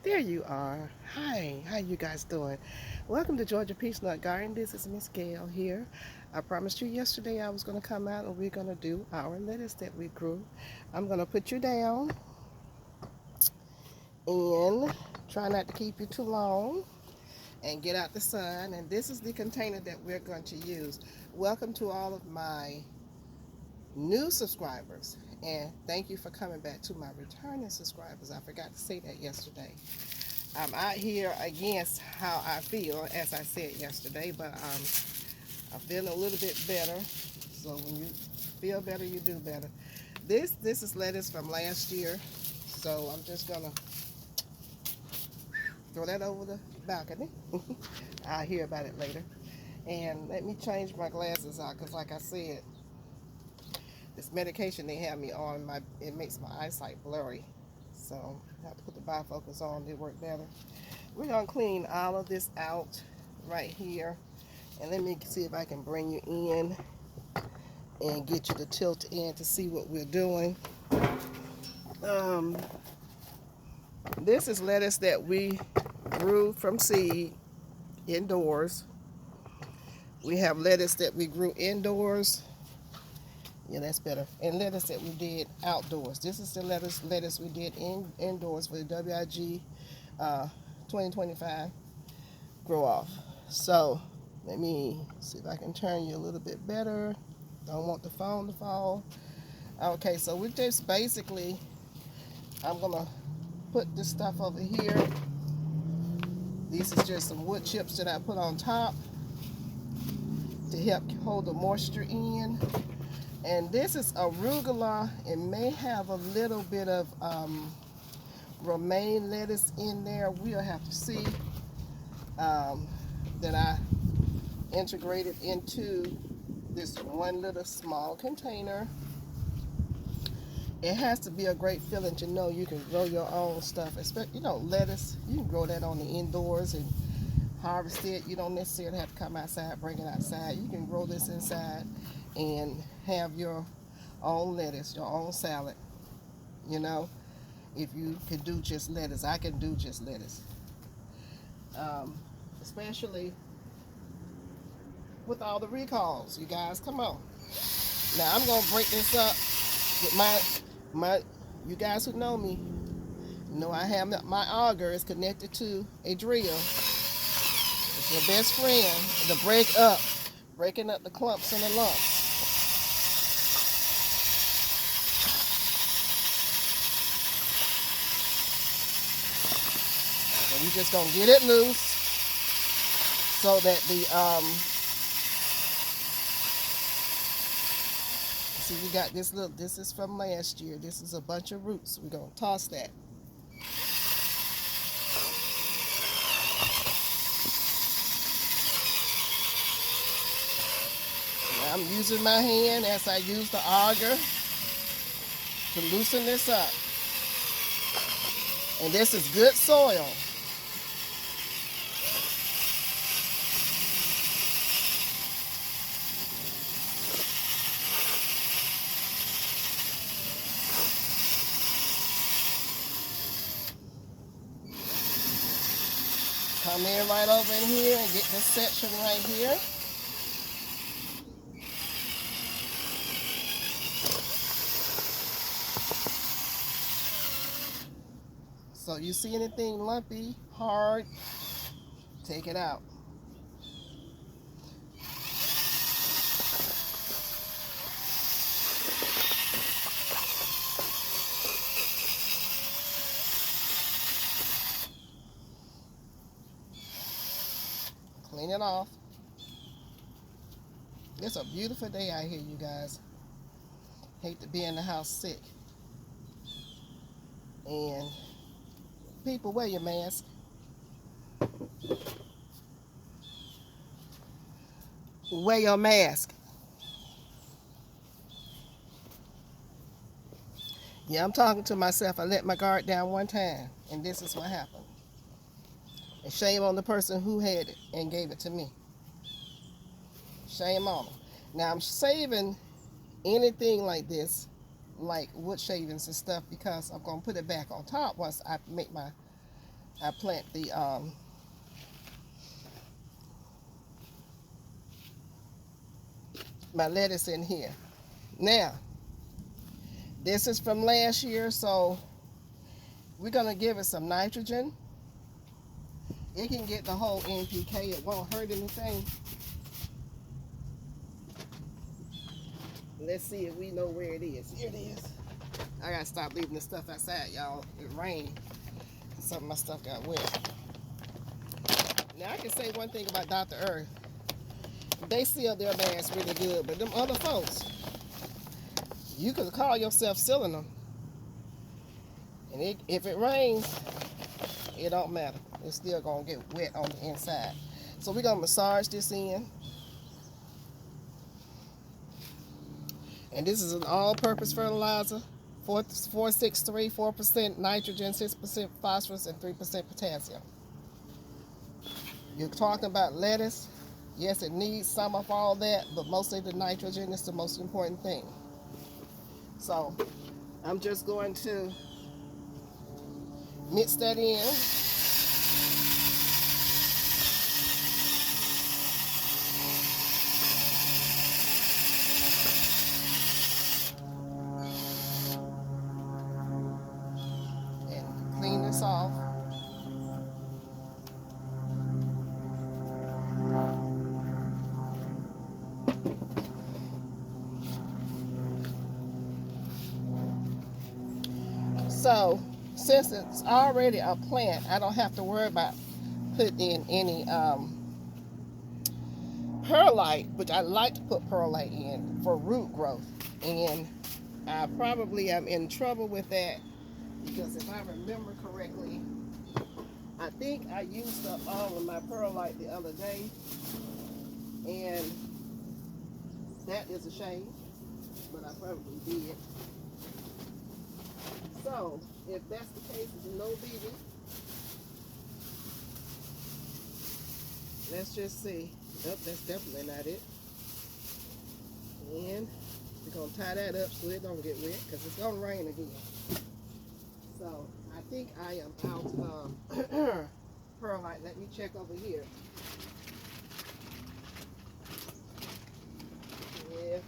There you are. Hi, how you guys doing? Welcome to Georgia Peachnut Garden. This is Miss Gail here. I promised you yesterday I was going to come out and we're going to do our lettuce that we grew. I'm going to put you down and try not to keep you too long and get out the sun. And this is the container that we're going to use. Welcome to all of my new subscribers, and thank you for coming back to my returning subscribers. I forgot to say that yesterday. I'm out here against how I feel, as I said yesterday, but I'm feeling a little bit better. So when you feel better, you do better. This is lettuce from last year, so I'm just gonna throw that over the balcony. I'll hear about it later. And let me change my glasses out, because like I said, this medication they have me on, it makes my eyesight blurry. So I have to put the bifocals on to work better. We're gonna clean all of this out right here. And let me see if I can bring you in and get you to tilt in to see what we're doing. Um, this is lettuce that we grew from seed indoors. We have lettuce that we grew indoors. Yeah, that's better. And lettuce that we did outdoors. This is the lettuce we did indoors for the WIG 2025 grow off. So let me see if I can turn you a little bit better. Don't want the phone to fall. Okay, so we just basically, I'm gonna put this stuff over here. These is just some wood chips that I put on top to help hold the moisture in. And this is arugula. It may have a little bit of romaine lettuce in there. We'll have to see. That I integrated into this one little small container. It has to be a great feeling to know you can grow your own stuff. Especially, lettuce, you can grow that on the indoors and harvest it. You don't necessarily have to come outside, bring it outside. You can grow this inside and have your own lettuce, your own salad. You know, if you can do just lettuce, I can do just lettuce. Especially with all the recalls, you guys, come on. Now I'm gonna break this up with my you guys who know me know I have my auger is connected to a drill. It's your best friend to breaking up the clumps and the lumps. So we just gonna get it loose so that the see, we got this is from last year. This is a bunch of roots. We're gonna toss that. I'm using my hand as I use the auger to loosen this up. And this is good soil. Come in right over in here and get this section right here. So you see anything lumpy, hard, take it out. Clean it off. It's a beautiful day out here, you guys. Hate to be in the house sick. And people, wear your mask. Wear your mask. Yeah, I'm talking to myself. I let my guard down one time, and this is what happened. And shame on the person who had it and gave it to me. Shame on them. Now I'm saving anything like this, like wood shavings and stuff, because I'm going to put it back on top once I make my I plant the my lettuce in here. Now, this is from last year, so we're gonna give it some nitrogen. It can get the whole NPK. It won't hurt anything. Let's see if we know where it is. Here it is. I gotta stop leaving this stuff outside, y'all. It rained. Some of my stuff got wet. Now I can say one thing about Dr. Earth. They seal their bags really good, but them other folks, you can call yourself sealing them. And if it rains, it don't matter. It's still gonna get wet on the inside. So we're gonna massage this in. And this is an all-purpose fertilizer. 463, 4% nitrogen, 6% phosphorus, and 3% potassium. You're talking about lettuce. Yes, it needs some of all that, but mostly the nitrogen is the most important thing. So I'm just going to mix that in. And clean this off. So since it's already a plant, I don't have to worry about putting in any perlite, which I like to put perlite in for root growth. And I probably am in trouble with that because if I remember correctly, I think I used up all of my perlite the other day, and that is a shame, but I probably did. So if that's the case, it's no biggie. Let's just see. Oh, that's definitely not it. And we're going to tie that up so it don't get wet because it's going to rain again. So I think I am out of perlite. Let me check over here. Yeah,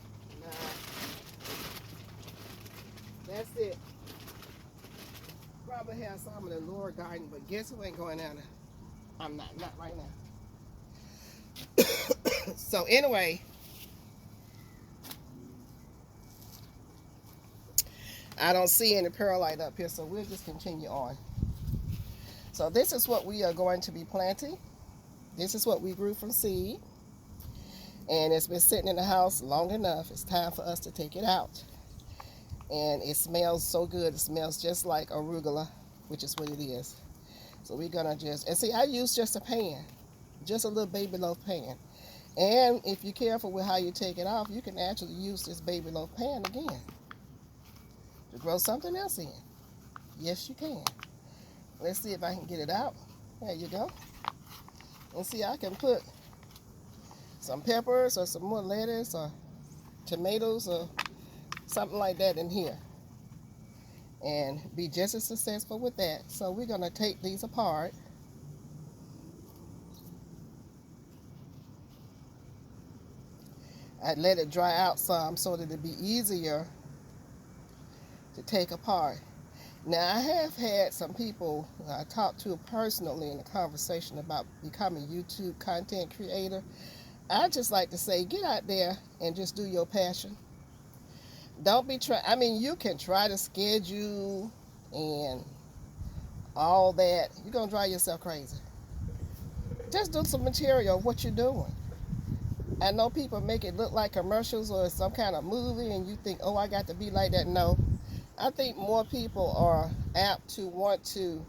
nah. That's it. Probably have some in the lower garden, but guess who ain't going down there? I'm not right now. So anyway, I don't see any perlite up here, so we'll just continue on. So this is what we are going to be planting. This is what we grew from seed. And it's been sitting in the house long enough. It's time for us to take it out. And it smells so good. It smells just like arugula, which is what it is. So we're gonna just, and see, I use just a pan, just a little baby loaf pan. And if you're careful with how you take it off, you can actually use this baby loaf pan again to grow something else in. Yes, you can. Let's see if I can get it out. There you go. And see, I can put some peppers or some more lettuce or tomatoes or something like that in here and be just as successful with that. So we're going to take these apart. I let it dry out some so that it'd be easier to take apart. Now I have had some people I talked to personally in a conversation about becoming a YouTube content creator. I just like to say, get out there and just do your passion. Don't be I mean, you can try to schedule and all that. You're going to drive yourself crazy. Just do some material of what you're doing. I know people make it look like commercials or some kind of movie and you think, oh, I got to be like that. No. I think more people are apt to want to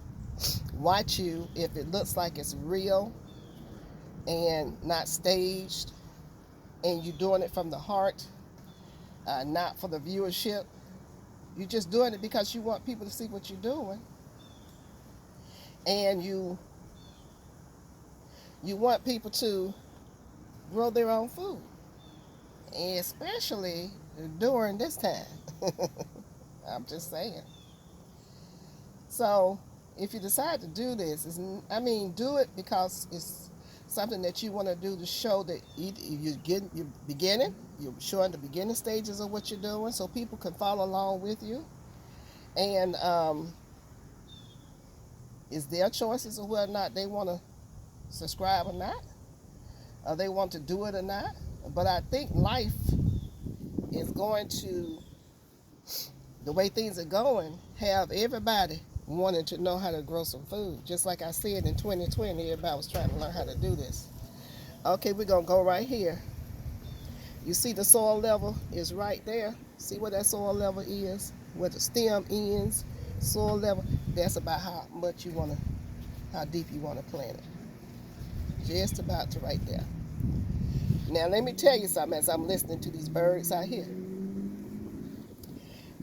watch you if it looks like it's real and not staged and you're doing it from the heart, not for the viewership. You're just doing it because you want people to see what you're doing, and you want people to grow their own food, and especially during this time. I'm just saying. So if you decide to do this, do it because it's something that you want to do to show that you're beginning, you're showing the beginning stages of what you're doing, so people can follow along with you. And it's their choices of whether or not they want to subscribe or not, or they want to do it or not. But I think life is going to, the way things are going, have everybody wanting to know how to grow some food. Just like I said, in 2020, everybody was trying to learn how to do this. Okay, we're going to go right here. You see the soil level is right there. See where that soil level is? Where the stem ends, soil level. That's about how much you want to, how deep you want to plant it. Just about to right there. Now let me tell you something as I'm listening to these birds out here.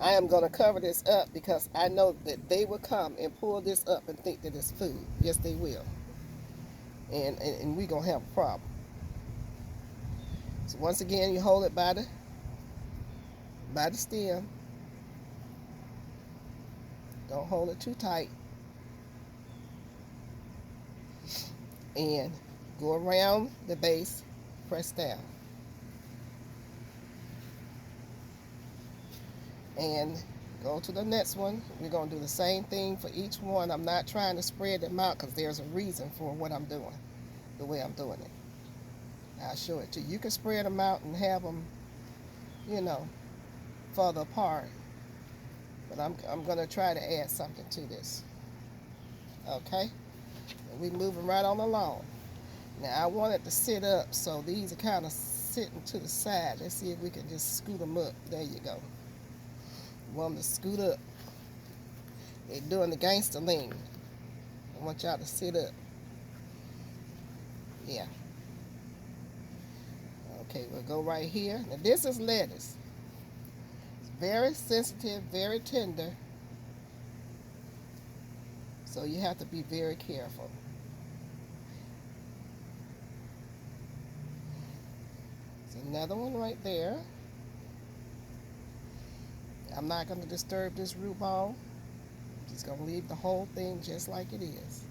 I am going to cover this up because I know that they will come and pull this up and think that it's food. Yes, they will. And we're going to have a problem. So once again, you hold it by the stem. Don't hold it too tight. And go around the base, press down. And go to the next one. We're going to do the same thing for each one. I'm not trying to spread them out because there's a reason for what I'm doing, the way I'm doing it. I'll show it to you. You can spread them out and have them, further apart. But I'm going to try to add something to this. Okay? And we're moving right on along. Now, I want it to sit up, so these are kind of sitting to the side. Let's see if we can just scoot them up. There you go. Want them to scoot up. They're doing the gangster lean. I want y'all to sit up. Yeah. Okay, we'll go right here. Now, this is lettuce. It's very sensitive, very tender. So you have to be very careful. There's another one right there. I'm not going to disturb this root ball. I'm just going to leave the whole thing just like it is.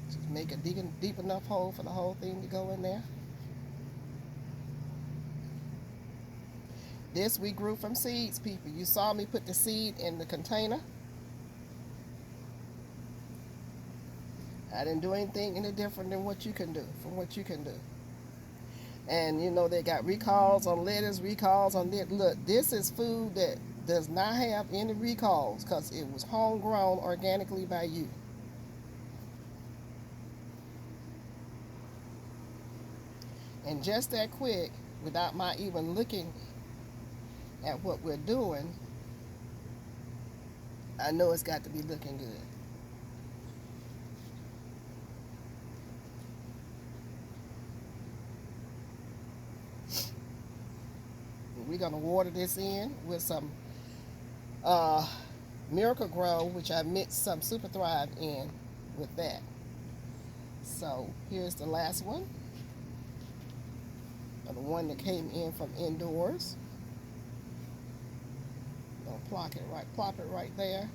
Just make a deep enough hole for the whole thing to go in there. This we grew from seeds, people. You saw me put the seed in the container. I didn't do anything any different than what you can do, from what you can do. And they got recalls on lettuce, recalls on this. Look, this is food that does not have any recalls because it was homegrown organically by you. And just that quick, without my even looking at what we're doing, I know it's got to be looking good. We're going to water this in with some Miracle Grow, which I mixed some Super Thrive in with that. So here's the last one, the one that came in from indoors. Gonna plop it right there.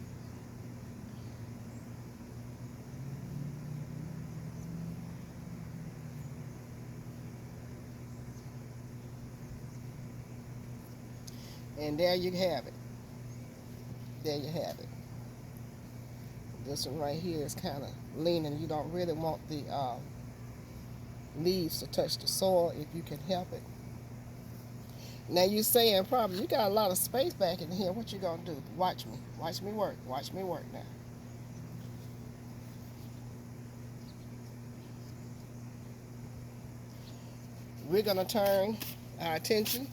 And there you have it. There you have it. This one right here is kind of leaning. You don't really want the leaves to touch the soil if you can help it. Now you're saying probably, you got a lot of space back in here. What you gonna do? Watch me. Watch me work. Watch me work now. We're gonna turn our attention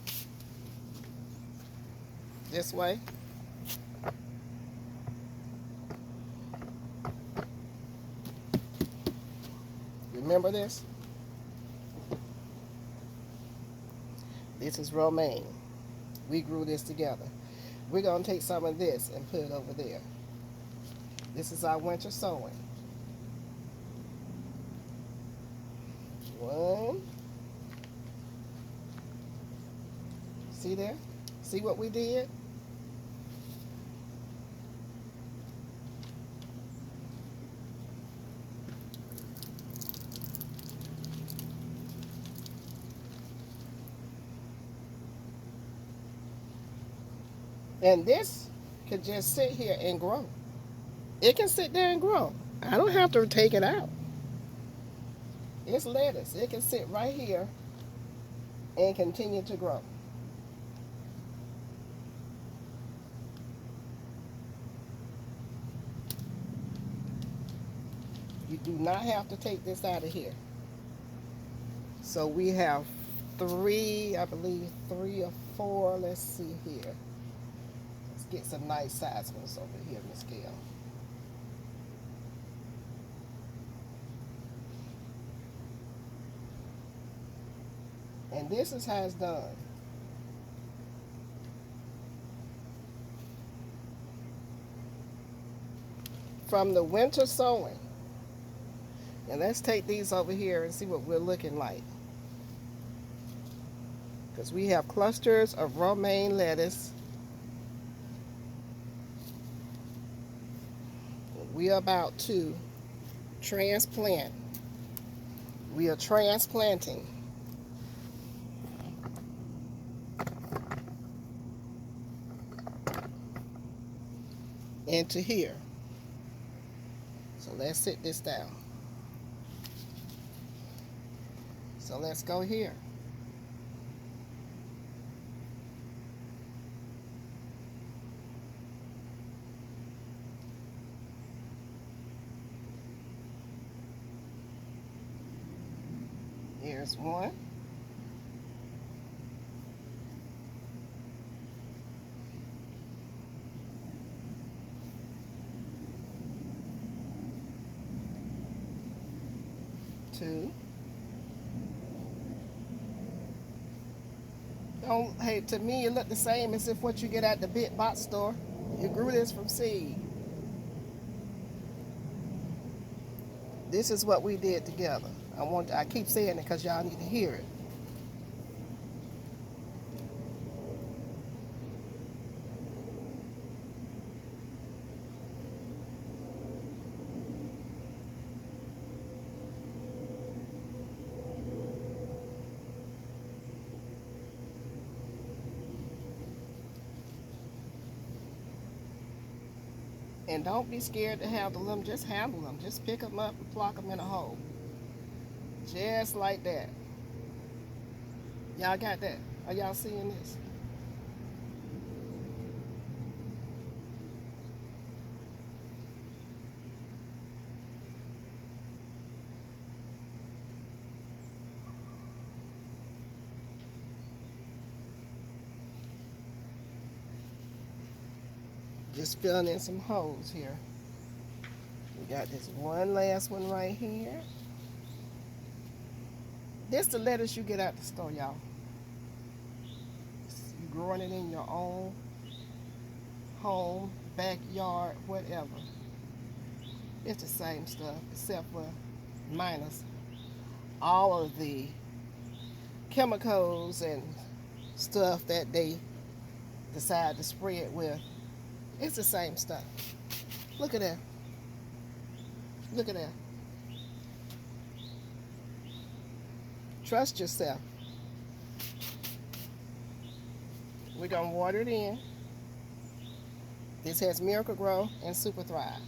this way. Remember this? This is romaine. We grew this together. We're going to take some of this and put it over there. This is our winter sowing. One. See there? See what we did? And this can just sit here and grow. It can sit there and grow. I don't have to take it out. It's lettuce. It can sit right here and continue to grow. You do not have to take this out of here. So we have three, I believe, 3 or 4. Let's see here. Let's get some nice size ones over here, Miss Gail. And this is how it's done. From the winter sowing. And let's take these over here and see what we're looking like. Because we have clusters of romaine lettuce. We are about to transplant. We are transplanting. Into here. So let's sit this down. So let's go here. Here's one. Two. Don't, hey, to me it looked the same as if what you get at the big box store. You grew this from seed. This is what we did together. I keep saying it because y'all need to hear it. And don't be scared to handle them. Just handle them. Just pick them up and plop them in a hole. Just like that. Y'all got that? Are y'all seeing this? Just filling in some holes here. We got this one last one right here. This the lettuce you get at the store, y'all. You growing it in your own home, backyard, whatever. It's the same stuff, except for minus all of the chemicals and stuff that they decide to spray it with. It's the same stuff. Look at that. Look at that. Trust yourself. We're going to water it in. This has Miracle Grow and Super Thrive.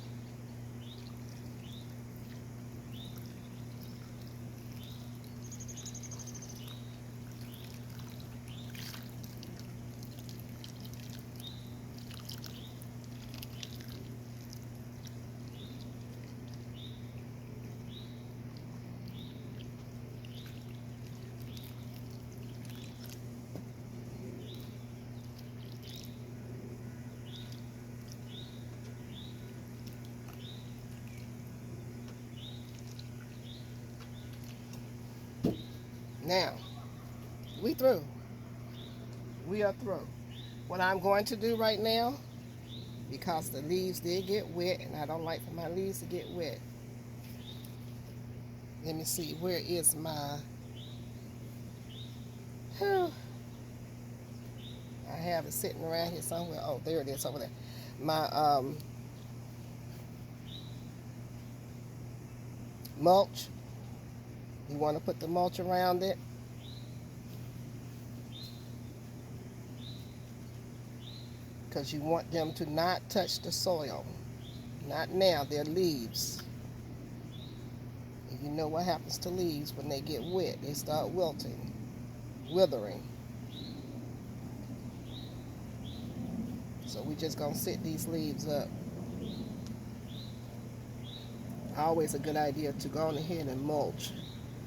Now, we through. We are through. What I'm going to do right now, because the leaves did get wet, and I don't like for my leaves to get wet. Let me see, where is my... I have it sitting around here somewhere. Oh, there it is over there. My mulch. You want to put the mulch around it. because you want them to not touch the soil. Not now, they're leaves. And you know what happens to leaves when they get wet. They start wilting, withering. So we just gonna sit these leaves up. Always a good idea to go on ahead and mulch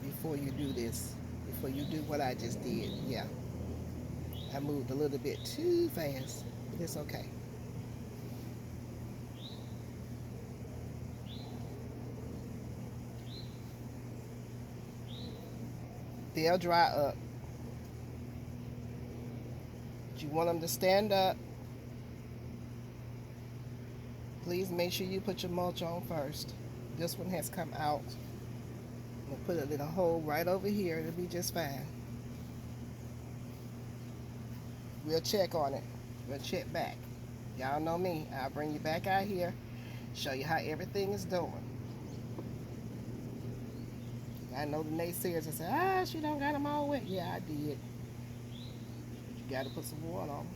before you do this. Before you do what I just did. Yeah. I moved a little bit too fast, but it's okay. They'll dry up. But you want them to stand up. Please make sure you put your mulch on first. This one has come out. I'm going to put it in a hole right over here. It'll be just fine. We'll check on it. We'll check back. Y'all know me. I'll bring you back out here, show you how everything is doing. I know the naysayers will say, she don't got them all wet. Yeah, I did. You got to put some water on them.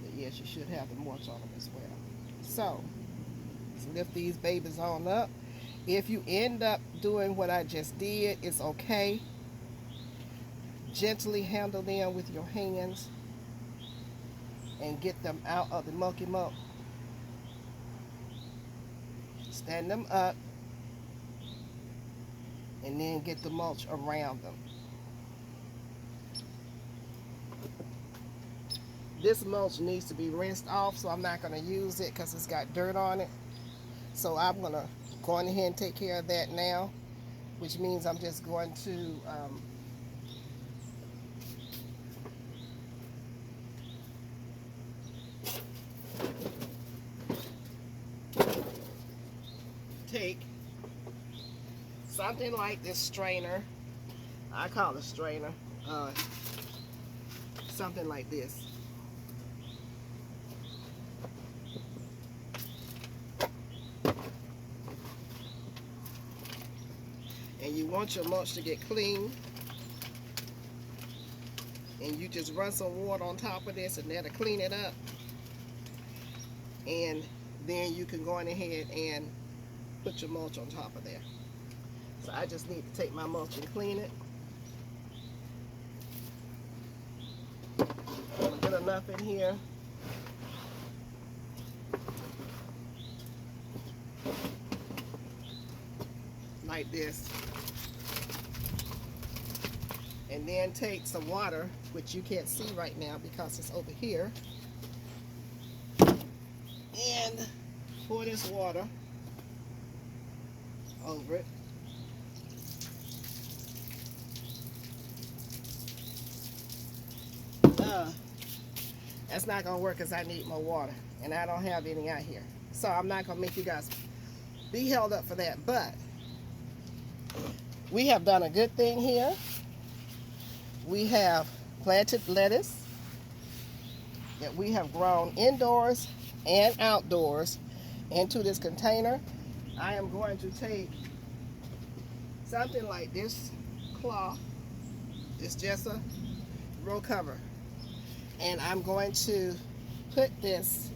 But yes, you should have the mulch on them as well. So, let's lift these babies on up. If you end up doing what I just did, it's okay. Gently handle them with your hands and get them out of the mucky muck. Stand them up and then get the mulch around them. This mulch needs to be rinsed off, so I'm not going to use it because it's got dirt on it. So I'm going to go on ahead and take care of that now, which means I'm just going to take something like this strainer. I call it a strainer. Something like this. And you want your mulch to get clean. And you just run some water on top of this and that'll clean it up. And then you can go on ahead and put your mulch on top of there. So I just need to take my mulch and clean it. I'm gonna get enough in here. Like this. And then take some water, which you can't see right now because it's over here. And pour this water over it. That's not gonna work because I need more water and I don't have any out here. So I'm not gonna make you guys be held up for that, but we have done a good thing here. We have planted lettuce that we have grown indoors and outdoors into this container. I am going to take something like this cloth. It's just a row cover. And I'm going to put this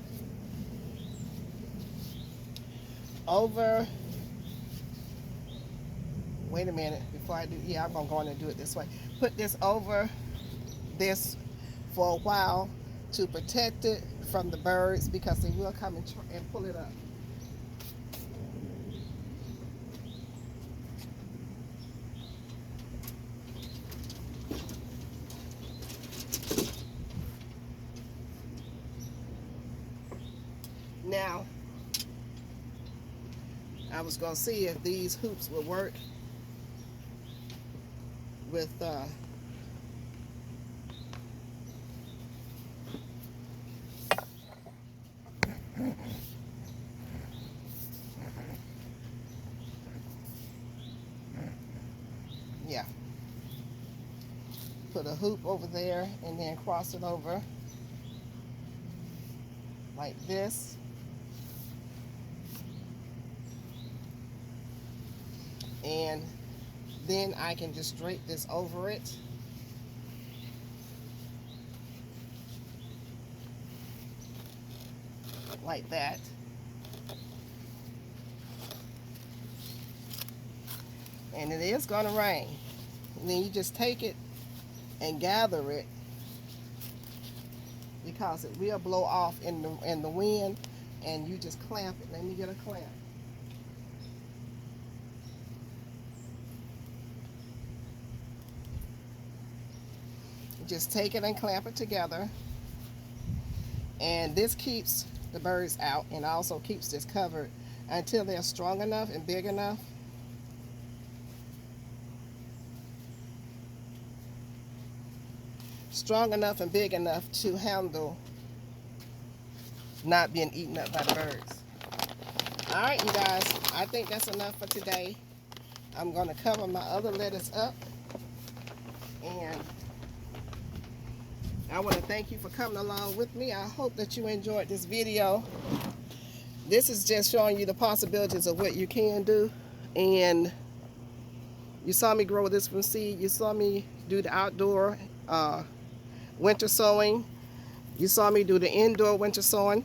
over, wait a minute, before I do, yeah, I'm going to go in and do it this way. Put this over this for a while to protect it from the birds because they will come and pull it up. Now, I was going to see if these hoops would work with yeah. Put a hoop over there and then cross it over like this. And then I can just drape this over it. like that. And it is going to rain. And then you just take it and gather it, because it will blow off in the wind, and you just clamp it. Let me get a clamp. Just take it and clamp it together, and this keeps the birds out and also keeps this covered until they're strong enough and big enough. Strong enough and big enough to handle not being eaten up by the birds. All right, you guys, I think that's enough for today. I'm going to cover my other lettuce up, and I want to thank you for coming along with me. I hope that you enjoyed this video. This is just showing you the possibilities of what you can do. And you saw me grow this from seed. You saw me do the outdoor winter sowing. You saw me do the indoor winter sowing.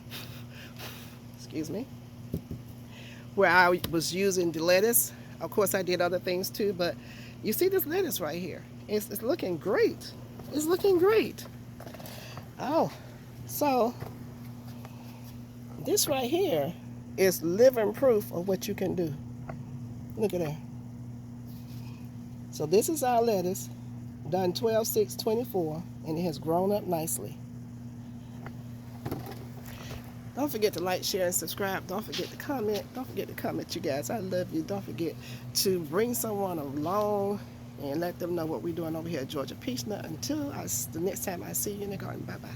Excuse me. Where I was using the lettuce. Of course, I did other things too, but you see this lettuce right here. It's looking great. It's looking great. Oh, so this right here is living proof of what you can do. Look at that. So this is our lettuce, done 12/6/24, and it has grown up nicely. Don't forget to like, share, and subscribe. Don't forget to comment. Don't forget to comment, you guys. I love you. Don't forget to bring someone along and let them know what we're doing over here at Georgia Peachnut. Until the next time I see you in the garden. Bye-bye.